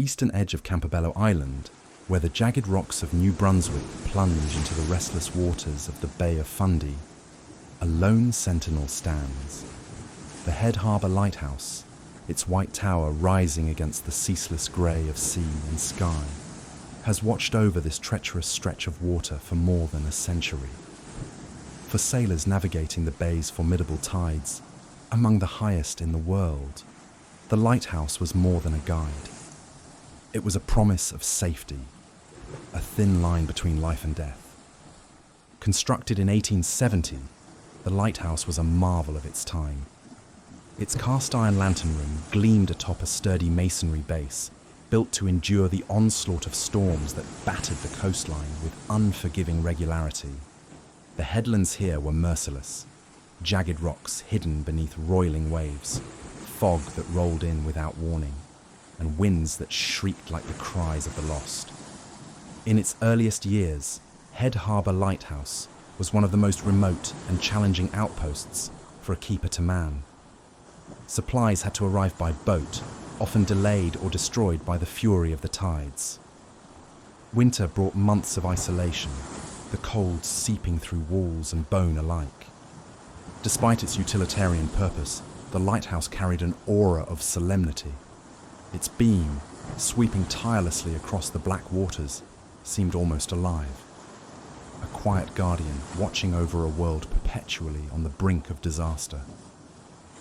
eastern edge of Campobello Island, where the jagged rocks of New Brunswick plunge into the restless waters of the Bay of Fundy, a lone sentinel stands. The Head Harbour Lighthouse, its white tower rising against the ceaseless grey of sea and sky, has watched over this treacherous stretch of water for more than a century. For sailors navigating the bay's formidable tides, among the highest in the world, the lighthouse was more than a guide. It was a promise of safety, a thin line between life and death. Constructed in 1870, the lighthouse was a marvel of its time. Its cast-iron lantern room gleamed atop a sturdy masonry base, built to endure the onslaught of storms that battered the coastline with unforgiving regularity. The headlands here were merciless, jagged rocks hidden beneath roiling waves, fog that rolled in without warning, and winds that shrieked like the cries of the lost. In its earliest years, Head Harbour Lighthouse was one of the most remote and challenging outposts for a keeper to man. Supplies had to arrive by boat, often delayed or destroyed by the fury of the tides. Winter brought months of isolation, the cold seeping through walls and bone alike. Despite its utilitarian purpose, the lighthouse carried an aura of solemnity. Its beam, sweeping tirelessly across the black waters, seemed almost alive. A quiet guardian watching over a world perpetually on the brink of disaster.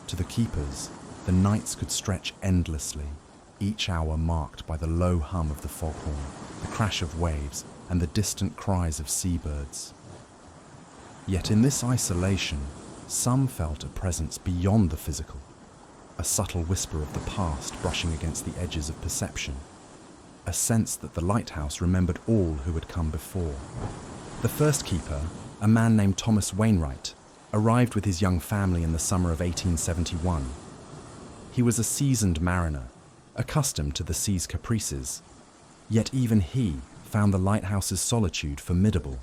To the keepers, the nights could stretch endlessly, each hour marked by the low hum of the foghorn, the crash of waves, and the distant cries of seabirds. Yet in this isolation, some felt a presence beyond the physical, a subtle whisper of the past brushing against the edges of perception, a sense that the lighthouse remembered all who had come before. The first keeper, a man named Thomas Wainwright, arrived with his young family in the summer of 1871. He was a seasoned mariner, accustomed to the sea's caprices, yet even he found the lighthouse's solitude formidable.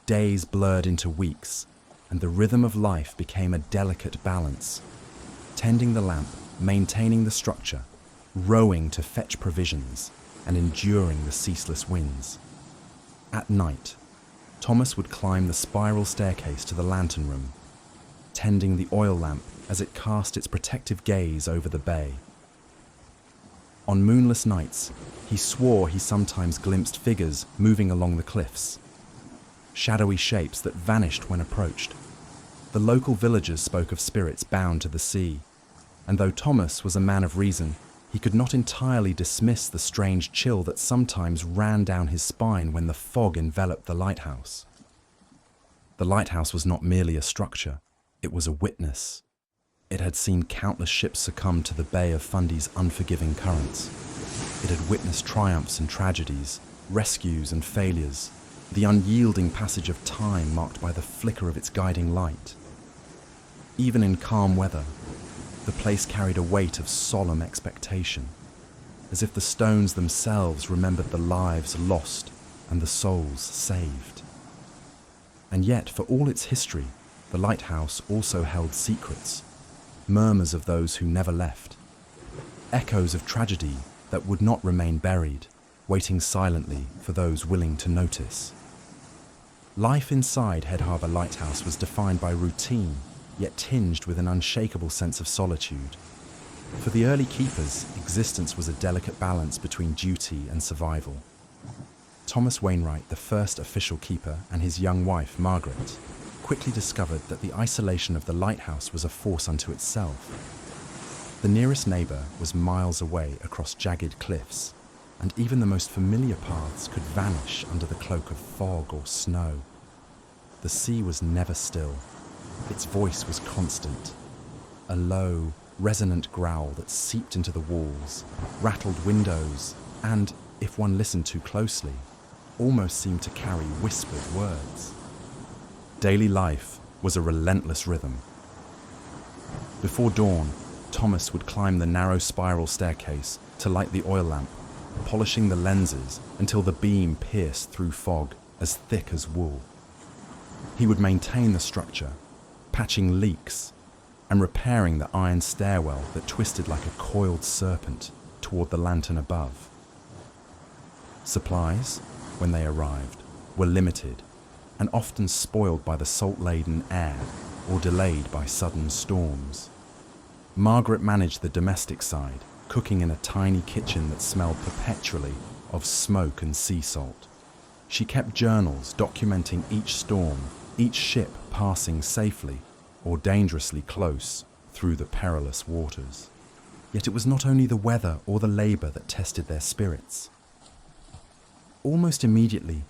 Days blurred into weeks, and the rhythm of life became a delicate balance. Tending the lamp, maintaining the structure, rowing to fetch provisions, and enduring the ceaseless winds. At night, Thomas would climb the spiral staircase to the lantern room, tending the oil lamp as it cast its protective gaze over the bay. On moonless nights, he swore he sometimes glimpsed figures moving along the cliffs, shadowy shapes that vanished when approached. The local villagers spoke of spirits bound to the sea, and though Thomas was a man of reason, he could not entirely dismiss the strange chill that sometimes ran down his spine when the fog enveloped the lighthouse. The lighthouse was not merely a structure, it was a witness. It had seen countless ships succumb to the Bay of Fundy's unforgiving currents. It had witnessed triumphs and tragedies, rescues and failures, the unyielding passage of time marked by the flicker of its guiding light. Even in calm weather, the place carried a weight of solemn expectation, as if the stones themselves remembered the lives lost and the souls saved. And yet, for all its history, the lighthouse also held secrets, murmurs of those who never left, echoes of tragedy that would not remain buried, waiting silently for those willing to notice. Life inside Head Harbour Lighthouse was defined by routine, yet tinged with an unshakable sense of solitude. For the early keepers, existence was a delicate balance between duty and survival. Thomas Wainwright, the first official keeper, and his young wife, Margaret, quickly discovered that the isolation of the lighthouse was a force unto itself. The nearest neighbour was miles away across jagged cliffs, and even the most familiar paths could vanish under the cloak of fog or snow. The sea was never still. Its voice was constant, a low, resonant growl that seeped into the walls, rattled windows, and, if one listened too closely, almost seemed to carry whispered words. Daily life was a relentless rhythm. Before dawn, Thomas would climb the narrow spiral staircase to light the oil lamp, polishing the lenses until the beam pierced through fog as thick as wool. He would maintain the structure, patching leaks and repairing the iron stairwell that twisted like a coiled serpent, toward the lantern above. Supplies, when they arrived, were limited and often spoiled by the salt-laden air or delayed by sudden storms. Margaret managed the domestic side, cooking in a tiny kitchen that smelled perpetually of smoke and sea salt. She kept journals documenting each storm, each ship passing safely or dangerously close through the perilous waters. Yet it was not only the weather or the labour that tested their spirits. Almost immediately,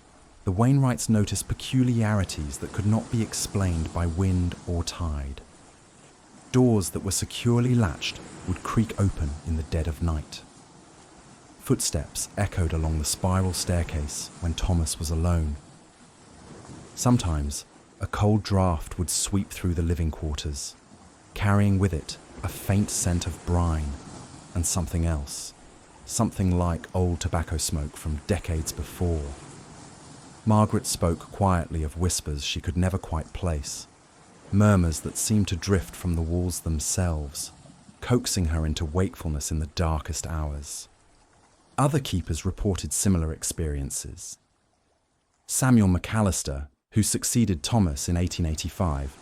the Wainwrights noticed peculiarities that could not be explained by wind or tide. Doors that were securely latched would creak open in the dead of night. Footsteps echoed along the spiral staircase when Thomas was alone. Sometimes, a cold draught would sweep through the living quarters, carrying with it a faint scent of brine and something else, something like old tobacco smoke from decades before. Margaret spoke quietly of whispers she could never quite place, murmurs that seemed to drift from the walls themselves, coaxing her into wakefulness in the darkest hours. Other keepers reported similar experiences. Samuel McAllister, who succeeded Thomas in 1885,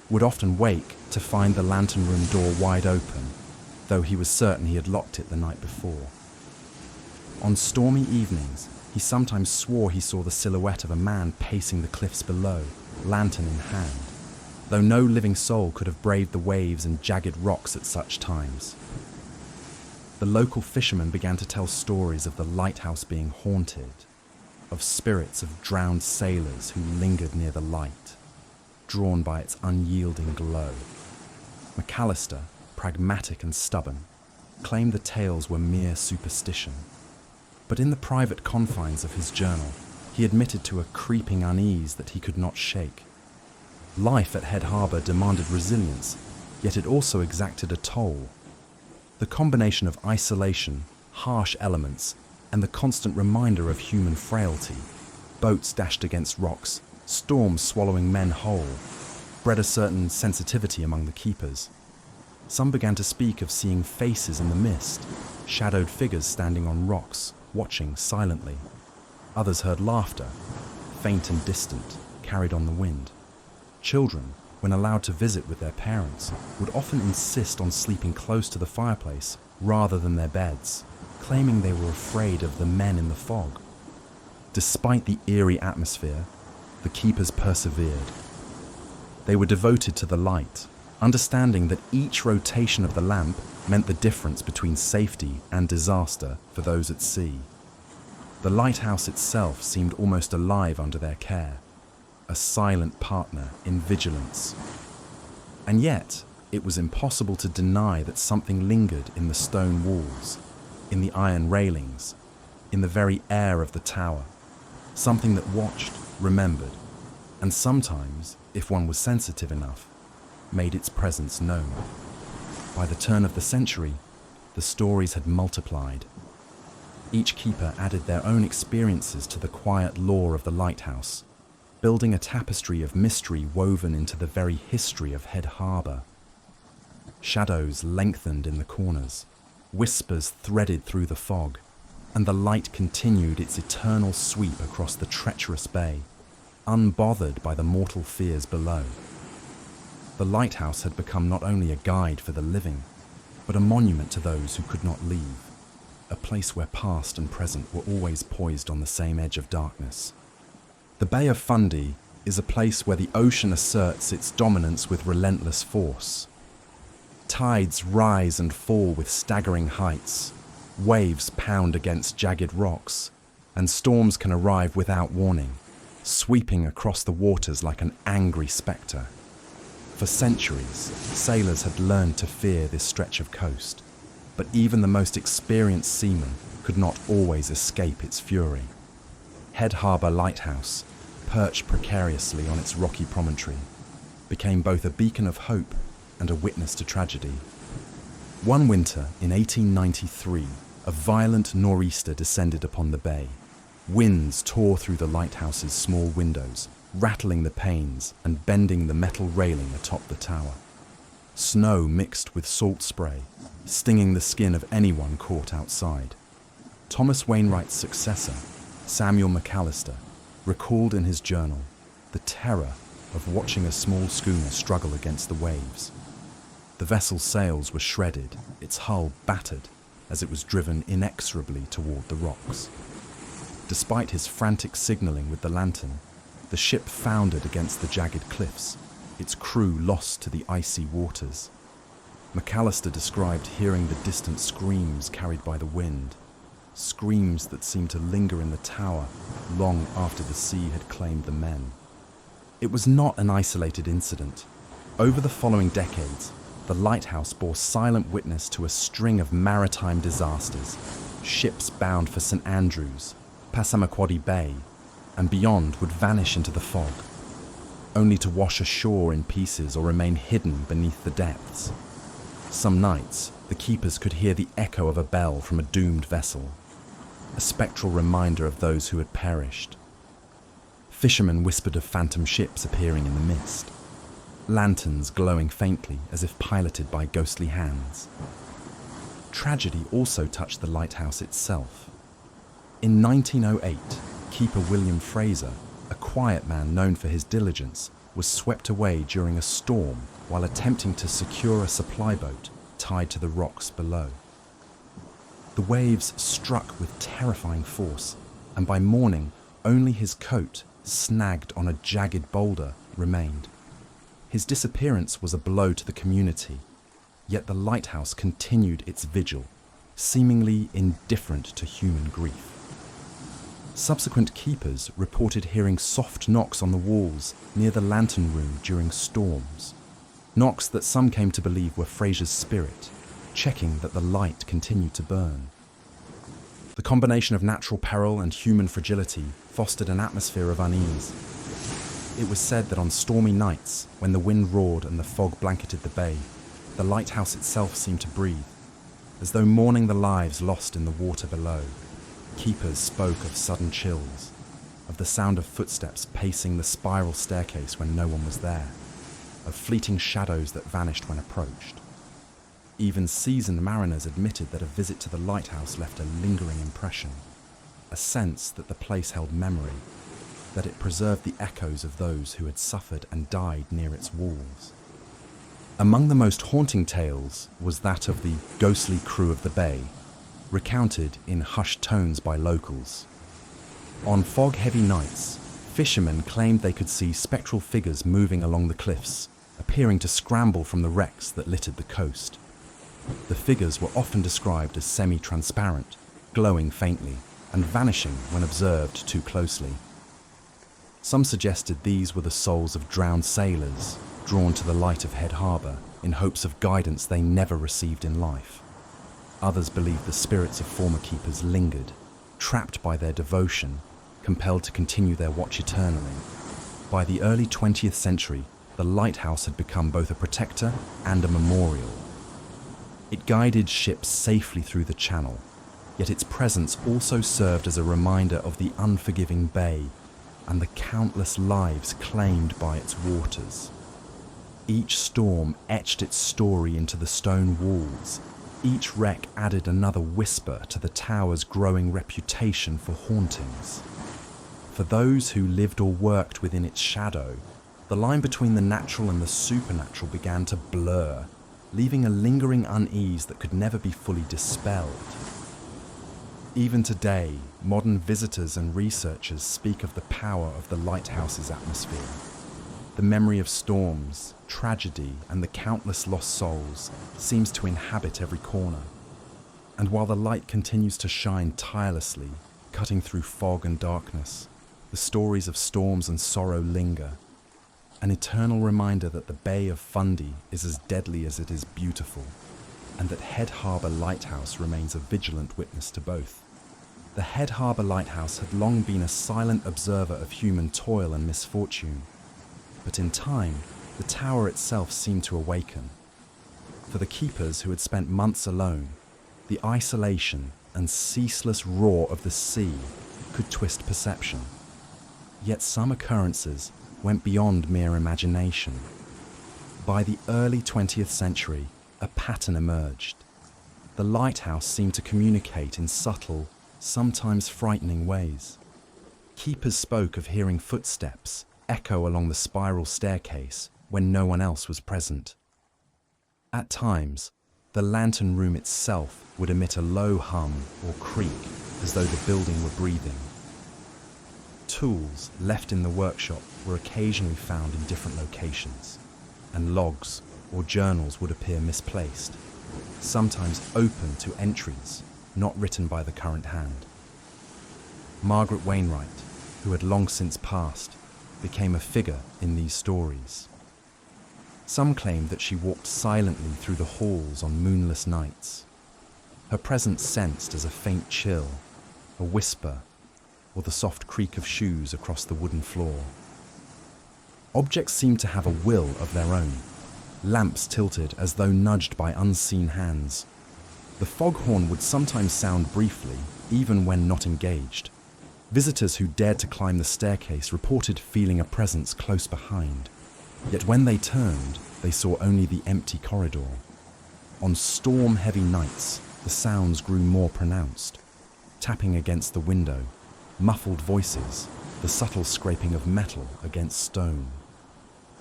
would often wake to find the lantern room door wide open, though he was certain he had locked it the night before. On stormy evenings, he sometimes swore he saw the silhouette of a man pacing the cliffs below, lantern in hand, though no living soul could have braved the waves and jagged rocks at such times. The local fishermen began to tell stories of the lighthouse being haunted, of spirits of drowned sailors who lingered near the light, drawn by its unyielding glow. McAllister, pragmatic and stubborn, claimed the tales were mere superstition. But in the private confines of his journal, he admitted to a creeping unease that he could not shake. Life at Head Harbour demanded resilience, yet it also exacted a toll. The combination of isolation, harsh elements, and the constant reminder of human frailty, boats dashed against rocks, storms swallowing men whole, bred a certain sensitivity among the keepers. Some began to speak of seeing faces in the mist, shadowed figures standing on rocks, watching silently. Others heard laughter, faint and distant, carried on the wind. Children, when allowed to visit with their parents, would often insist on sleeping close to the fireplace rather than their beds, claiming they were afraid of the men in the fog. Despite the eerie atmosphere, the keepers persevered. They were devoted to the light, understanding that each rotation of the lamp meant the difference between safety and disaster for those at sea. The lighthouse itself seemed almost alive under their care, a silent partner in vigilance. And yet, it was impossible to deny that something lingered in the stone walls, in the iron railings, in the very air of the tower, something that watched, remembered, and sometimes, if one was sensitive enough, made its presence known. By the turn of the century, the stories had multiplied. Each keeper added their own experiences to the quiet lore of the lighthouse, building a tapestry of mystery woven into the very history of Head Harbour. Shadows lengthened in the corners, whispers threaded through the fog, and the light continued its eternal sweep across the treacherous bay, unbothered by the mortal fears below. The lighthouse had become not only a guide for the living, but a monument to those who could not leave, a place where past and present were always poised on the same edge of darkness. The Bay of Fundy is a place where the ocean asserts its dominance with relentless force. Tides rise and fall with staggering heights, waves pound against jagged rocks, and storms can arrive without warning, sweeping across the waters like an angry spectre. For centuries, sailors had learned to fear this stretch of coast, but even the most experienced seamen could not always escape its fury. Head Harbour Lighthouse, perched precariously on its rocky promontory, became both a beacon of hope and a witness to tragedy. One winter in 1893, a violent nor'easter descended upon the bay. Winds tore through the lighthouse's small windows, rattling the panes and bending the metal railing atop the tower. snow mixed with salt spray, stinging the skin of anyone caught outside. Thomas Wainwright's successor, Samuel McAllister, recalled in his journal the terror of watching a small schooner struggle against the waves. The vessel's sails were shredded, its hull battered, as it was driven inexorably toward the rocks. Despite his frantic signalling with the lantern, the ship foundered against the jagged cliffs, its crew lost to the icy waters. McAllister described hearing the distant screams carried by the wind, screams that seemed to linger in the tower long after the sea had claimed the men. It was not an isolated incident. Over the following decades, the lighthouse bore silent witness to a string of maritime disasters. Ships bound for St. Andrews, Passamaquoddy Bay, and beyond would vanish into the fog, only to wash ashore in pieces or remain hidden beneath the depths. Some nights, the keepers could hear the echo of a bell from a doomed vessel, a spectral reminder of those who had perished. Fishermen whispered of phantom ships appearing in the mist, lanterns glowing faintly as if piloted by ghostly hands. Tragedy also touched the lighthouse itself. In 1908, keeper William Fraser, a quiet man known for his diligence, was swept away during a storm while attempting to secure a supply boat tied to the rocks below. The waves struck with terrifying force, and by morning, only his coat, snagged on a jagged boulder, remained. His disappearance was a blow to the community, yet the lighthouse continued its vigil, seemingly indifferent to human grief. Subsequent keepers reported hearing soft knocks on the walls near the lantern room during storms, knocks that some came to believe were Fraser's spirit, checking that the light continued to burn. The combination of natural peril and human fragility fostered an atmosphere of unease. It was said that on stormy nights, when the wind roared and the fog blanketed the bay, the lighthouse itself seemed to breathe, as though mourning the lives lost in the water below. Keepers spoke of sudden chills, of the sound of footsteps pacing the spiral staircase when no one was there, of fleeting shadows that vanished when approached. Even seasoned mariners admitted that a visit to the lighthouse left a lingering impression, a sense that the place held memory, that it preserved the echoes of those who had suffered and died near its walls. Among the most haunting tales was that of the ghostly crew of the bay, recounted in hushed tones by locals. On fog-heavy nights, fishermen claimed they could see spectral figures moving along the cliffs, appearing to scramble from the wrecks that littered the coast. The figures were often described as semi-transparent, glowing faintly, and vanishing when observed too closely. Some suggested these were the souls of drowned sailors, drawn to the light of Head Harbour in hopes of guidance they never received in life. Others believed the spirits of former keepers lingered, trapped by their devotion, compelled to continue their watch eternally. By the early 20th century, the lighthouse had become both a protector and a memorial. It guided ships safely through the channel, yet its presence also served as a reminder of the unforgiving bay and the countless lives claimed by its waters. Each storm etched its story into the stone walls. Each wreck added another whisper to the tower's growing reputation for hauntings. For those who lived or worked within its shadow, the line between the natural and the supernatural began to blur, leaving a lingering unease that could never be fully dispelled. Even today, modern visitors and researchers speak of the power of the lighthouse's atmosphere. The memory of storms, tragedy, and the countless lost souls seems to inhabit every corner. And while the light continues to shine tirelessly, cutting through fog and darkness, the stories of storms and sorrow linger, an eternal reminder that the Bay of Fundy is as deadly as it is beautiful, and that Head Harbour Lighthouse remains a vigilant witness to both. The Head Harbour Lighthouse had long been a silent observer of human toil and misfortune, but in time, the tower itself seemed to awaken. For the keepers who had spent months alone, the isolation and ceaseless roar of the sea could twist perception. Yet some occurrences went beyond mere imagination. By the early 20th century, a pattern emerged. The lighthouse seemed to communicate in subtle, sometimes frightening ways. Keepers spoke of hearing footsteps echo along the spiral staircase when no one else was present. At times, the lantern room itself would emit a low hum or creak as though the building were breathing. Tools left in the workshop were occasionally found in different locations, and logs or journals would appear misplaced, sometimes open to entries not written by the current hand. Margaret Wainwright, who had long since passed, became a figure in these stories. Some claimed that she walked silently through the halls on moonless nights, her presence sensed as a faint chill, a whisper, or the soft creak of shoes across the wooden floor. Objects seemed to have a will of their own, lamps tilted as though nudged by unseen hands. The foghorn would sometimes sound briefly, even when not engaged. Visitors who dared to climb the staircase reported feeling a presence close behind. Yet when they turned, they saw only the empty corridor. On storm-heavy nights, the sounds grew more pronounced. Tapping against the window, muffled voices, the subtle scraping of metal against stone.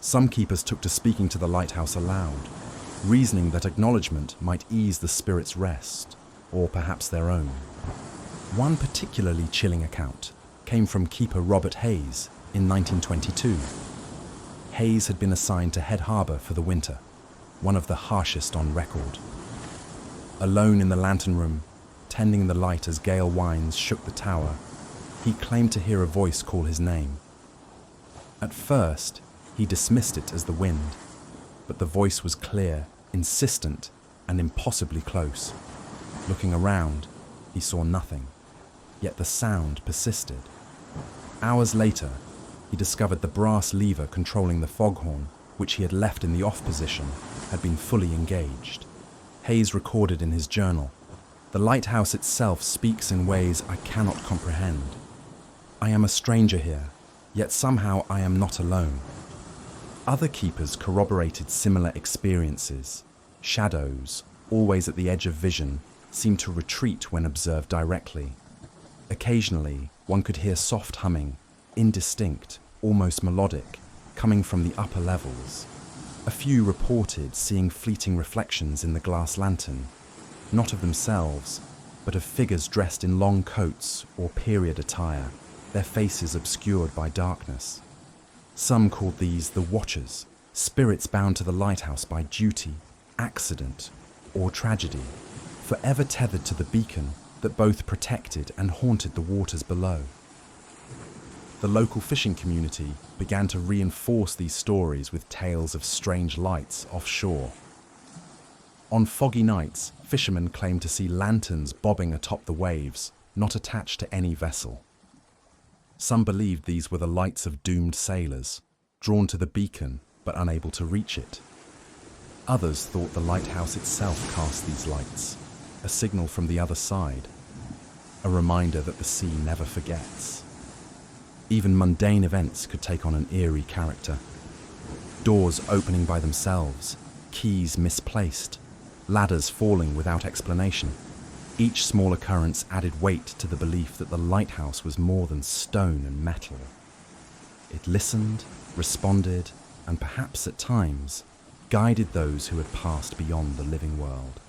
Some keepers took to speaking to the lighthouse aloud, reasoning that acknowledgement might ease the spirit's rest, or perhaps their own. One particularly chilling account came from keeper Robert Hayes in 1922. Hayes had been assigned to Head Harbour for the winter, one of the harshest on record. Alone in the lantern room, tending the light as gale winds shook the tower, he claimed to hear a voice call his name. At first, he dismissed it as the wind, but the voice was clear, insistent, and impossibly close. Looking around, he saw nothing, yet the sound persisted. Hours later, he discovered the brass lever controlling the foghorn, which he had left in the off position, had been fully engaged. Hayes recorded in his journal, "The lighthouse itself speaks in ways I cannot comprehend. I am a stranger here, yet somehow I am not alone." Other keepers corroborated similar experiences. Shadows, always at the edge of vision, seemed to retreat when observed directly. Occasionally, one could hear soft humming, indistinct, almost melodic, coming from the upper levels. A few reported seeing fleeting reflections in the glass lantern, not of themselves, but of figures dressed in long coats or period attire, their faces obscured by darkness. Some called these the Watchers, spirits bound to the lighthouse by duty, accident, or tragedy, forever tethered to the beacon that both protected and haunted the waters below. The local fishing community began to reinforce these stories with tales of strange lights offshore. On foggy nights, fishermen claimed to see lanterns bobbing atop the waves, not attached to any vessel. Some believed these were the lights of doomed sailors, drawn to the beacon but unable to reach it. Others thought the lighthouse itself cast these lights, a signal from the other side, a reminder that the sea never forgets. Even mundane events could take on an eerie character. Doors opening by themselves, keys misplaced, ladders falling without explanation. Each small occurrence added weight to the belief that the lighthouse was more than stone and metal. It listened, responded, and perhaps at times guided those who had passed beyond the living world.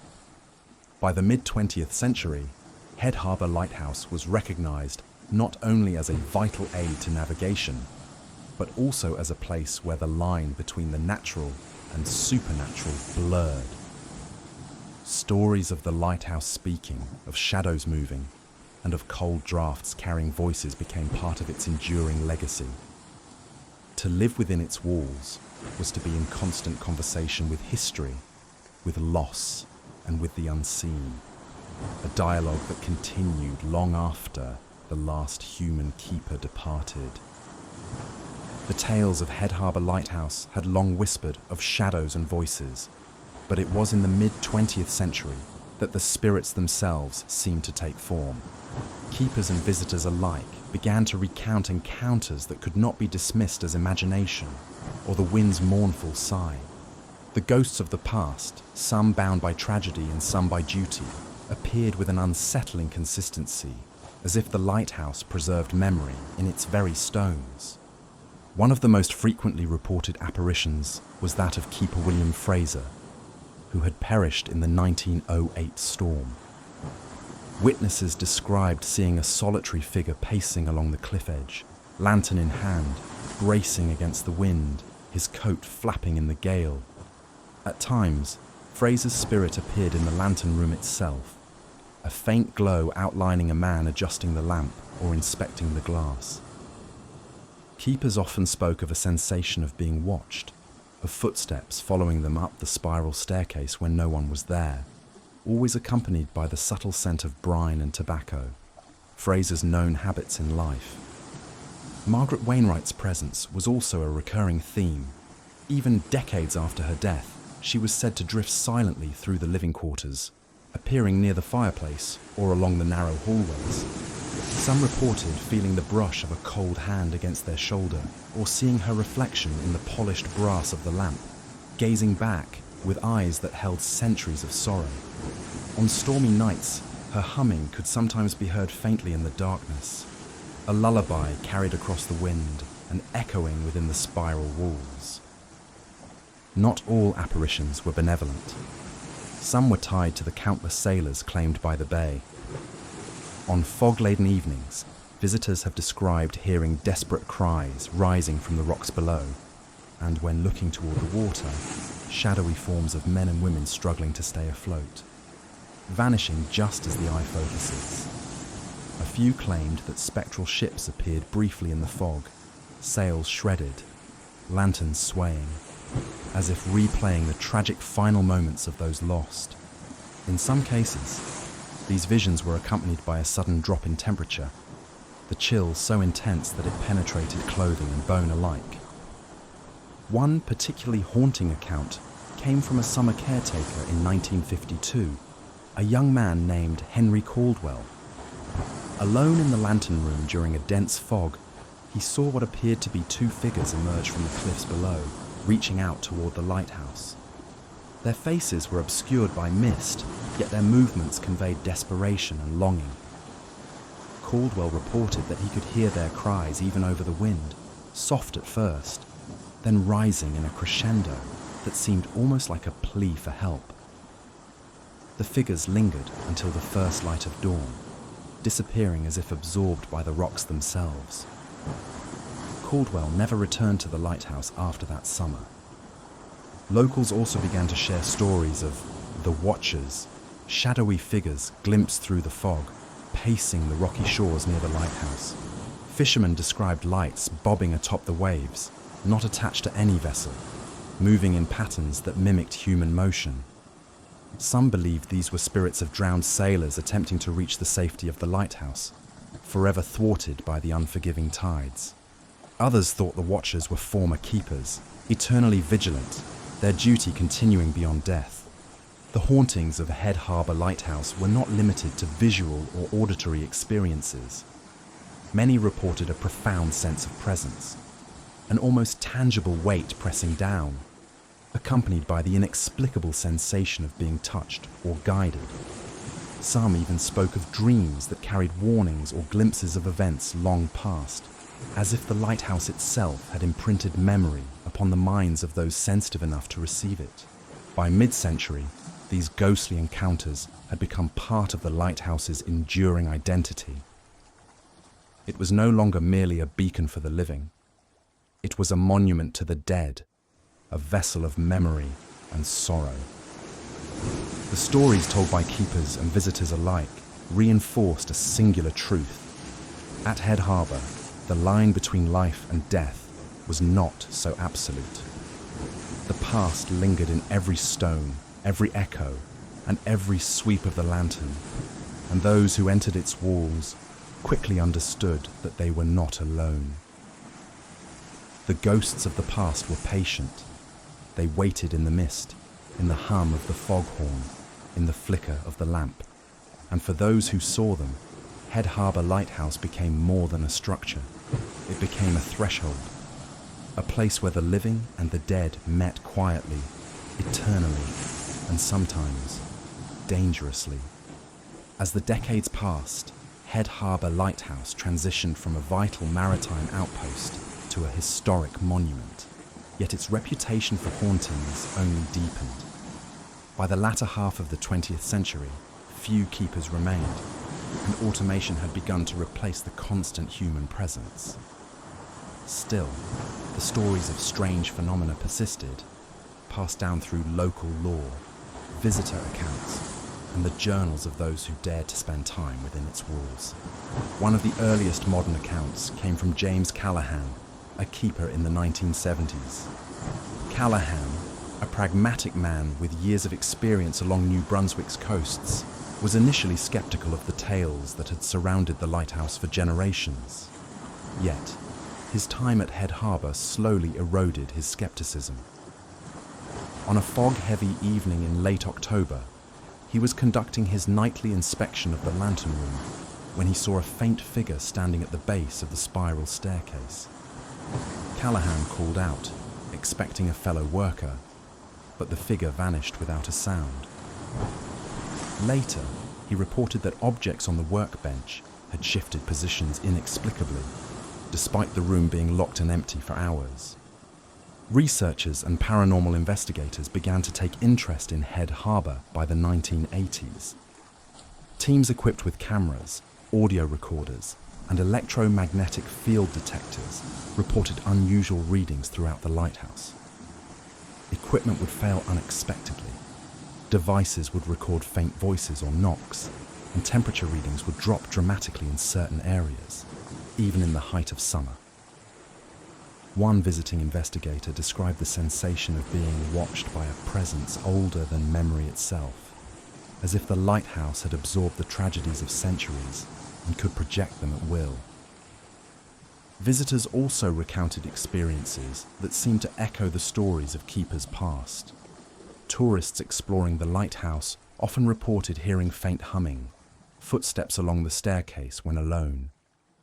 By the mid-20th century, Head Harbour Lighthouse was recognised not only as a vital aid to navigation, but also as a place where the line between the natural and supernatural blurred. Stories of the lighthouse speaking, of shadows moving, and of cold drafts carrying voices became part of its enduring legacy. To live within its walls was to be in constant conversation with history, with loss, and with the unseen. A dialogue that continued long after the last human keeper departed. The tales of Head Harbour Lighthouse had long whispered of shadows and voices, but it was in the mid-20th century that the spirits themselves seemed to take form. Keepers and visitors alike began to recount encounters that could not be dismissed as imagination or the wind's mournful sigh. The ghosts of the past, some bound by tragedy and some by duty, appeared with an unsettling consistency, as if the lighthouse preserved memory in its very stones. One of the most frequently reported apparitions was that of Keeper William Fraser, who had perished in the 1908 storm. Witnesses described seeing a solitary figure pacing along the cliff edge, lantern in hand, bracing against the wind, his coat flapping in the gale. At times, Fraser's spirit appeared in the lantern room itself, a faint glow outlining a man adjusting the lamp or inspecting the glass. Keepers often spoke of a sensation of being watched, of footsteps following them up the spiral staircase when no one was there, always accompanied by the subtle scent of brine and tobacco, Fraser's known habits in life. Margaret Wainwright's presence was also a recurring theme. Even decades after her death, she was said to drift silently through the living quarters, appearing near the fireplace or along the narrow hallways. Some reported feeling the brush of a cold hand against their shoulder or seeing her reflection in the polished brass of the lamp, gazing back with eyes that held centuries of sorrow. On stormy nights, her humming could sometimes be heard faintly in the darkness, a lullaby carried across the wind and echoing within the spiral walls. Not all apparitions were benevolent. Some were tied to the countless sailors claimed by the bay. On fog-laden evenings, visitors have described hearing desperate cries rising from the rocks below, and when looking toward the water, shadowy forms of men and women struggling to stay afloat, vanishing just as the eye focuses. A few claimed that spectral ships appeared briefly in the fog, sails shredded, lanterns swaying, as if replaying the tragic final moments of those lost. In some cases, these visions were accompanied by a sudden drop in temperature, the chill so intense that it penetrated clothing and bone alike. One particularly haunting account came from a summer caretaker in 1952, a young man named Henry Caldwell. Alone in the lantern room during a dense fog, he saw what appeared to be two figures emerge from the cliffs below, reaching out toward the lighthouse. Their faces were obscured by mist, yet their movements conveyed desperation and longing. Caldwell reported that he could hear their cries even over the wind, soft at first, then rising in a crescendo that seemed almost like a plea for help. The figures lingered until the first light of dawn, disappearing as if absorbed by the rocks themselves. Caldwell never returned to the lighthouse after that summer. Locals also began to share stories of the Watchers, shadowy figures glimpsed through the fog, pacing the rocky shores near the lighthouse. Fishermen described lights bobbing atop the waves, not attached to any vessel, moving in patterns that mimicked human motion. Some believed these were spirits of drowned sailors attempting to reach the safety of the lighthouse, forever thwarted by the unforgiving tides. Others thought the Watchers were former keepers, eternally vigilant, their duty continuing beyond death. The hauntings of Head Harbour Lighthouse were not limited to visual or auditory experiences. Many reported a profound sense of presence, an almost tangible weight pressing down, accompanied by the inexplicable sensation of being touched or guided. Some even spoke of dreams that carried warnings or glimpses of events long past, as if the lighthouse itself had imprinted memory upon the minds of those sensitive enough to receive it. By mid-century, these ghostly encounters had become part of the lighthouse's enduring identity. It was no longer merely a beacon for the living. It was a monument to the dead, a vessel of memory and sorrow. The stories told by keepers and visitors alike reinforced a singular truth. At Head Harbour, the line between life and death was not so absolute. The past lingered in every stone, every echo, and every sweep of the lantern, and those who entered its walls quickly understood that they were not alone. The ghosts of the past were patient. They waited in the mist, in the hum of the foghorn, in the flicker of the lamp, and for those who saw them, Head Harbour Lighthouse became more than a structure. It became a threshold, a place where the living and the dead met quietly, eternally, and sometimes dangerously. As the decades passed, Head Harbour Lighthouse transitioned from a vital maritime outpost to a historic monument, yet its reputation for hauntings only deepened. By the latter half of the 20th century, few keepers remained, and automation had begun to replace the constant human presence. Still, the stories of strange phenomena persisted, passed down through local lore, visitor accounts, and the journals of those who dared to spend time within its walls. One of the earliest modern accounts came from James Callahan, a keeper in the 1970s. Callahan, a pragmatic man with years of experience along New Brunswick's coasts, was initially skeptical of the tales that had surrounded the lighthouse for generations. Yet, his time at Head Harbour slowly eroded his skepticism. On a fog-heavy evening in late October, he was conducting his nightly inspection of the lantern room when he saw a faint figure standing at the base of the spiral staircase. Callahan called out, expecting a fellow worker, but the figure vanished without a sound. Later, he reported that objects on the workbench had shifted positions inexplicably, despite the room being locked and empty for hours. Researchers and paranormal investigators began to take interest in Head Harbour by the 1980s. Teams equipped with cameras, audio recorders, and electromagnetic field detectors reported unusual readings throughout the lighthouse. Equipment would fail unexpectedly. Devices would record faint voices or knocks, and temperature readings would drop dramatically in certain areas, even in the height of summer. One visiting investigator described the sensation of being watched by a presence older than memory itself, as if the lighthouse had absorbed the tragedies of centuries and could project them at will. Visitors also recounted experiences that seemed to echo the stories of keepers past. Tourists exploring the lighthouse often reported hearing faint humming, footsteps along the staircase when alone,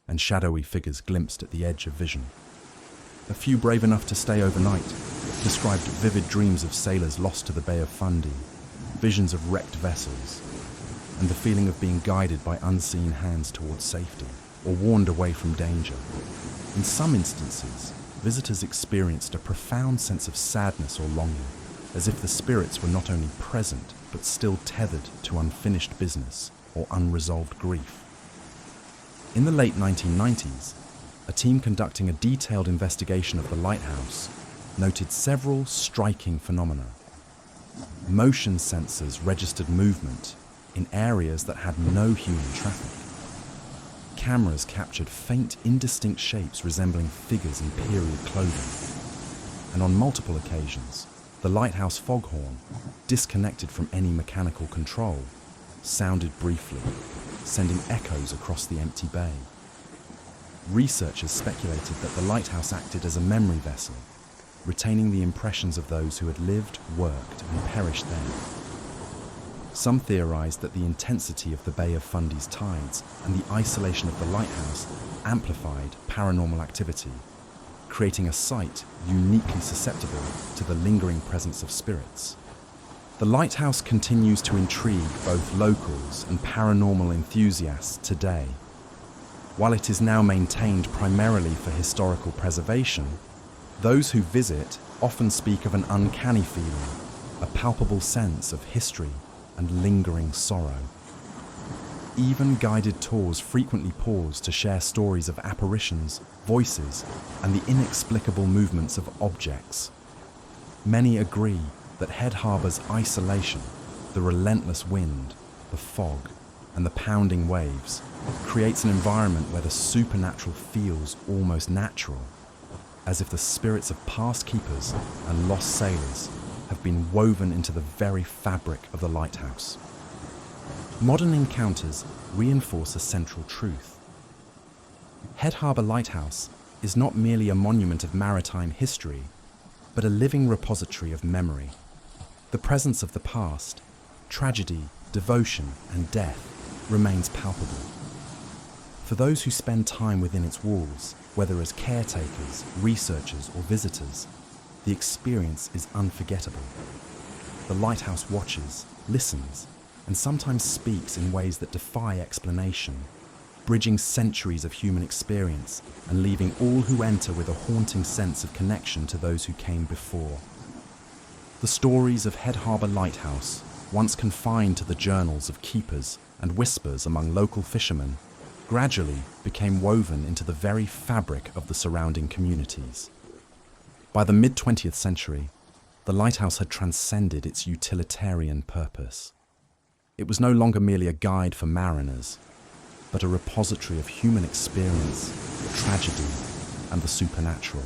and shadowy figures glimpsed at the edge of vision. A few brave enough to stay overnight described vivid dreams of sailors lost to the Bay of Fundy, visions of wrecked vessels, and the feeling of being guided by unseen hands towards safety or warned away from danger. In some instances, visitors experienced a profound sense of sadness or longing, as if the spirits were not only present but still tethered to unfinished business or unresolved grief. In the late 1990s, a team conducting a detailed investigation of the lighthouse noted several striking phenomena. Motion sensors registered movement in areas that had no human traffic. Cameras captured faint, indistinct shapes resembling figures in period clothing. And on multiple occasions, the lighthouse foghorn, disconnected from any mechanical control, sounded briefly, sending echoes across the empty bay. Researchers speculated that the lighthouse acted as a memory vessel, retaining the impressions of those who had lived, worked, and perished there. Some theorized that the intensity of the Bay of Fundy's tides and the isolation of the lighthouse amplified paranormal activity, creating a site uniquely susceptible to the lingering presence of spirits. The lighthouse continues to intrigue both locals and paranormal enthusiasts today. While it is now maintained primarily for historical preservation, those who visit often speak of an uncanny feeling, a palpable sense of history and lingering sorrow. Even guided tours frequently pause to share stories of apparitions, voices, and the inexplicable movements of objects. Many agree that Head Harbour's isolation, the relentless wind, the fog, and the pounding waves creates an environment where the supernatural feels almost natural, as if the spirits of past keepers and lost sailors have been woven into the very fabric of the lighthouse. Modern encounters reinforce a central truth. Head Harbour Lighthouse is not merely a monument of maritime history, but a living repository of memory. The presence of the past, tragedy, devotion, and death remains palpable. For those who spend time within its walls, whether as caretakers, researchers, or visitors, the experience is unforgettable. the lighthouse watches, listens, and sometimes speaks in ways that defy explanation, bridging centuries of human experience and leaving all who enter with a haunting sense of connection to those who came before. The stories of Head Harbour Lighthouse, once confined to the journals of keepers and whispers among local fishermen, gradually became woven into the very fabric of the surrounding communities. By the mid-20th century, the lighthouse had transcended its utilitarian purpose. It was no longer merely a guide for mariners, but a repository of human experience, tragedy, and the supernatural.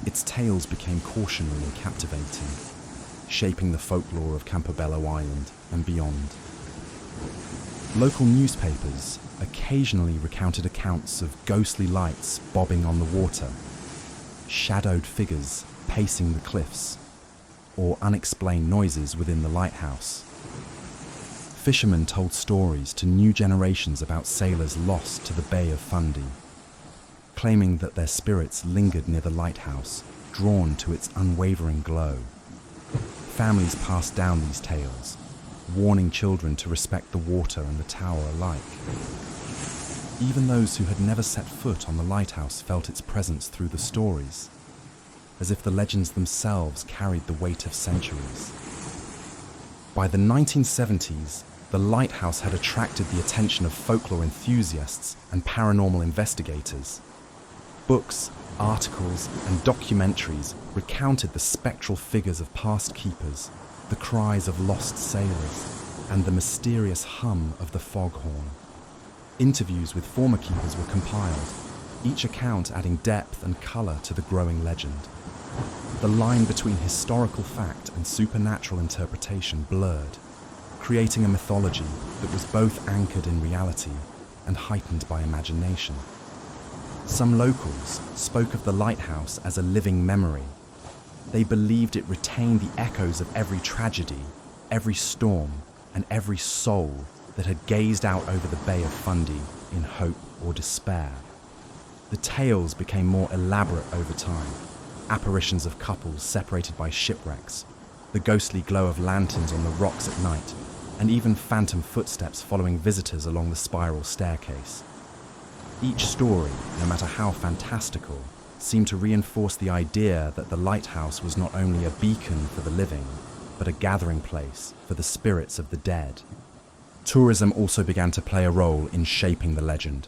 Its tales became cautionary and captivating, shaping the folklore of Campobello Island and beyond. Local newspapers occasionally recounted accounts of ghostly lights bobbing on the water, shadowed figures pacing the cliffs, or unexplained noises within the lighthouse. Fishermen told stories to new generations about sailors lost to the Bay of Fundy, claiming that their spirits lingered near the lighthouse, drawn to its unwavering glow. Families passed down these tales, warning children to respect the water and the tower alike. Even those who had never set foot on the lighthouse felt its presence through the stories, as if the legends themselves carried the weight of centuries. By the 1970s, the lighthouse had attracted the attention of folklore enthusiasts and paranormal investigators. Books, articles, and documentaries recounted the spectral figures of past keepers, the cries of lost sailors, and the mysterious hum of the foghorn. Interviews with former keepers were compiled, each account adding depth and colour to the growing legend. The line between historical fact and supernatural interpretation blurred, creating a mythology that was both anchored in reality and heightened by imagination. Some locals spoke of the lighthouse as a living memory. They believed it retained the echoes of every tragedy, every storm, and every soul that had gazed out over the Bay of Fundy in hope or despair. The tales became more elaborate over time. Apparitions of couples separated by shipwrecks, the ghostly glow of lanterns on the rocks at night, and even phantom footsteps following visitors along the spiral staircase. Each story, no matter how fantastical, seemed to reinforce the idea that the lighthouse was not only a beacon for the living, but a gathering place for the spirits of the dead. Tourism also began to play a role in shaping the legend.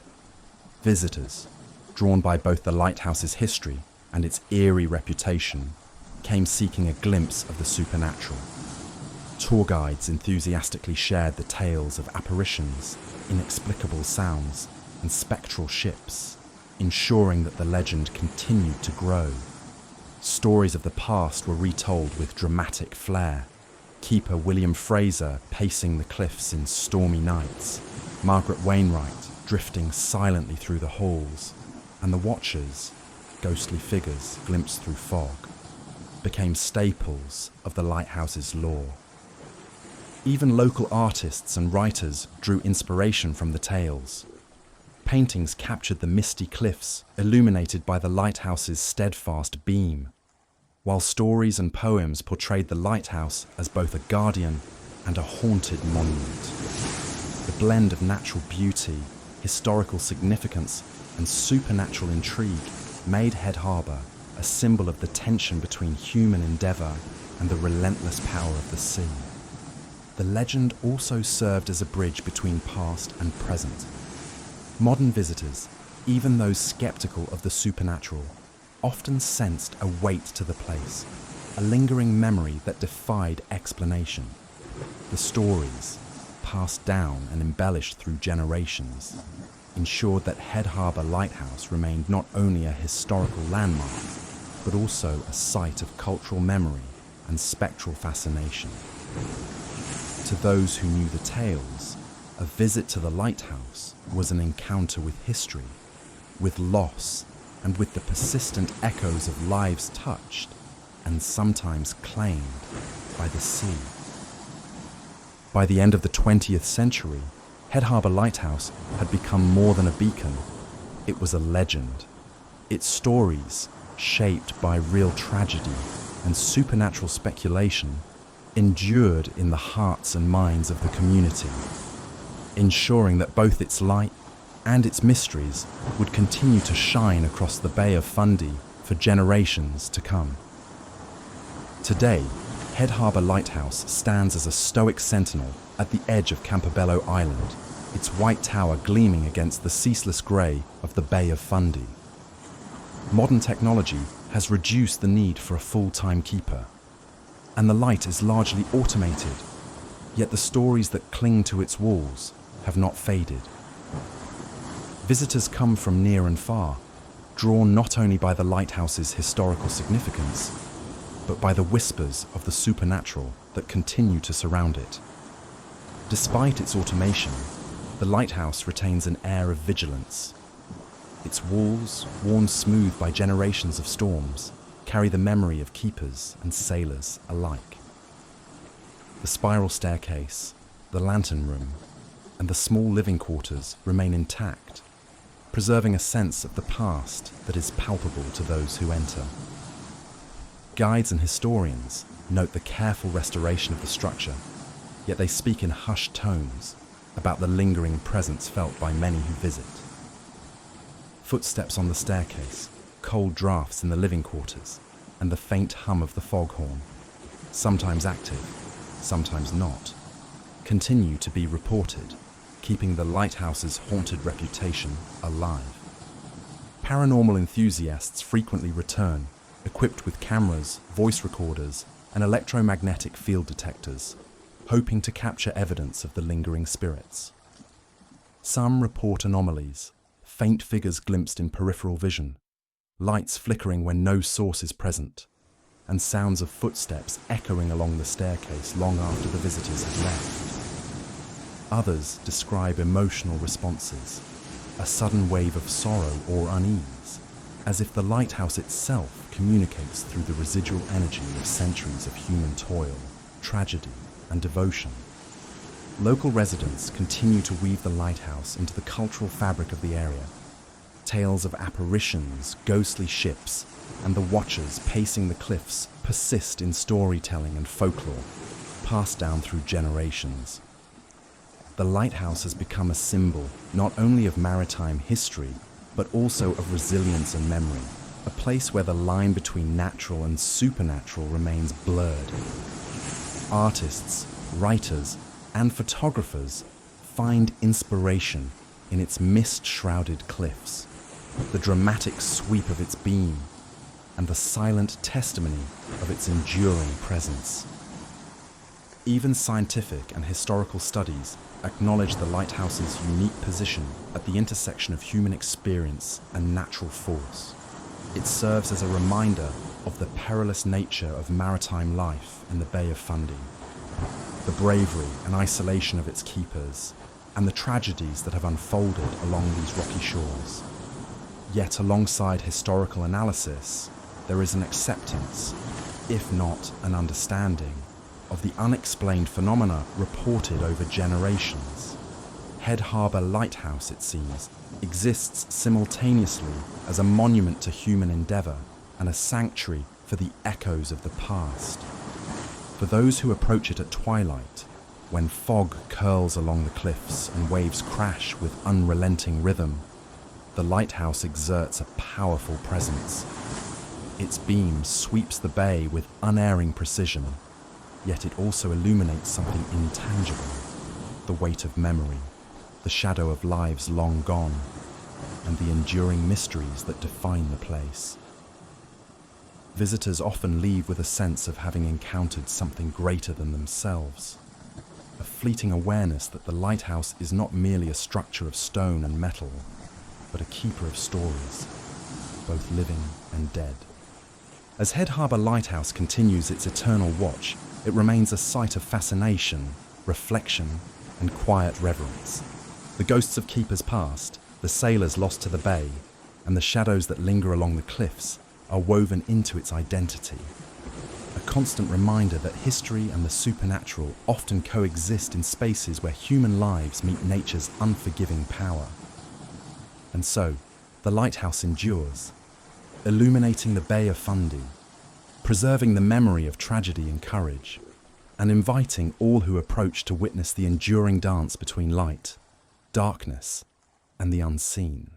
Visitors, drawn by both the lighthouse's history and its eerie reputation, came seeking a glimpse of the supernatural. Tour guides enthusiastically shared the tales of apparitions, inexplicable sounds, and spectral ships, ensuring that the legend continued to grow. Stories of the past were retold with dramatic flair. Keeper William Fraser pacing the cliffs in stormy nights, Margaret Wainwright drifting silently through the halls, and the watchers, ghostly figures glimpsed through fog, became staples of the lighthouse's lore. Even local artists and writers drew inspiration from the tales. Paintings captured the misty cliffs illuminated by the lighthouse's steadfast beam, while stories and poems portrayed the lighthouse as both a guardian and a haunted monument. The blend of natural beauty, historical significance, and supernatural intrigue made Head Harbour a symbol of the tension between human endeavour and the relentless power of the sea. The legend also served as a bridge between past and present. Modern visitors, even those skeptical of the supernatural, often sensed a weight to the place, a lingering memory that defied explanation. The stories, passed down and embellished through generations, ensured that Head Harbour Lighthouse remained not only a historical landmark, but also a site of cultural memory and spectral fascination. To those who knew the tales, a visit to the lighthouse was an encounter with history, with loss, and with the persistent echoes of lives touched and sometimes claimed by the sea. By the end of the 20th century, Head Harbour Lighthouse had become more than a beacon. It was a legend. Its stories, shaped by real tragedy and supernatural speculation, endured in the hearts and minds of the community, ensuring that both its light and its mysteries would continue to shine across the Bay of Fundy for generations to come. Today, Head Harbour Lighthouse stands as a stoic sentinel at the edge of Campobello Island, its white tower gleaming against the ceaseless grey of the Bay of Fundy. Modern technology has reduced the need for a full-time keeper, and the light is largely automated, yet the stories that cling to its walls have not faded. Visitors come from near and far, drawn not only by the lighthouse's historical significance, but by the whispers of the supernatural that continue to surround it. Despite its automation, the lighthouse retains an air of vigilance. Its walls, worn smooth by generations of storms, carry the memory of keepers and sailors alike. The spiral staircase, the lantern room, and the small living quarters remain intact, preserving a sense of the past that is palpable to those who enter. Guides and historians note the careful restoration of the structure, yet they speak in hushed tones about the lingering presence felt by many who visit. Footsteps on the staircase, cold drafts in the living quarters, and the faint hum of the foghorn, sometimes active, sometimes not, continue to be reported, keeping the lighthouse's haunted reputation alive. Paranormal enthusiasts frequently return, equipped with cameras, voice recorders, and electromagnetic field detectors, hoping to capture evidence of the lingering spirits. Some report anomalies, faint figures glimpsed in peripheral vision, lights flickering when no source is present, and sounds of footsteps echoing along the staircase long after the visitors have left. Others describe emotional responses, a sudden wave of sorrow or unease, as if the lighthouse itself communicates through the residual energy of centuries of human toil, tragedy, and devotion. Local residents continue to weave the lighthouse into the cultural fabric of the area. Tales of apparitions, ghostly ships, and the watchers pacing the cliffs persist in storytelling and folklore, passed down through generations. The lighthouse has become a symbol not only of maritime history, but also of resilience and memory, a place where the line between natural and supernatural remains blurred. Artists, writers, and photographers find inspiration in its mist-shrouded cliffs, the dramatic sweep of its beam, and the silent testimony of its enduring presence. Even scientific and historical studies acknowledge the lighthouse's unique position at the intersection of human experience and natural force. It serves as a reminder of the perilous nature of maritime life in the Bay of Fundy, the bravery and isolation of its keepers, and the tragedies that have unfolded along these rocky shores. Yet alongside historical analysis, there is an acceptance, if not an understanding, of the unexplained phenomena reported over generations. Head Harbour Lighthouse, it seems, exists simultaneously as a monument to human endeavour and a sanctuary for the echoes of the past. For those who approach it at twilight, when fog curls along the cliffs and waves crash with unrelenting rhythm, the lighthouse exerts a powerful presence. Its beam sweeps the bay with unerring precision, yet it also illuminates something intangible, the weight of memory, the shadow of lives long gone, and the enduring mysteries that define the place. Visitors often leave with a sense of having encountered something greater than themselves, a fleeting awareness that the lighthouse is not merely a structure of stone and metal, but a keeper of stories, both living and dead. As Head Harbour Lighthouse continues its eternal watch, it remains a site of fascination, reflection, and quiet reverence. The ghosts of keepers past, the sailors lost to the bay, and the shadows that linger along the cliffs are woven into its identity. A constant reminder that history and the supernatural often coexist in spaces where human lives meet nature's unforgiving power. And so, the lighthouse endures, illuminating the Bay of Fundy, preserving the memory of tragedy and courage, and inviting all who approach to witness the enduring dance between light, darkness, and the unseen.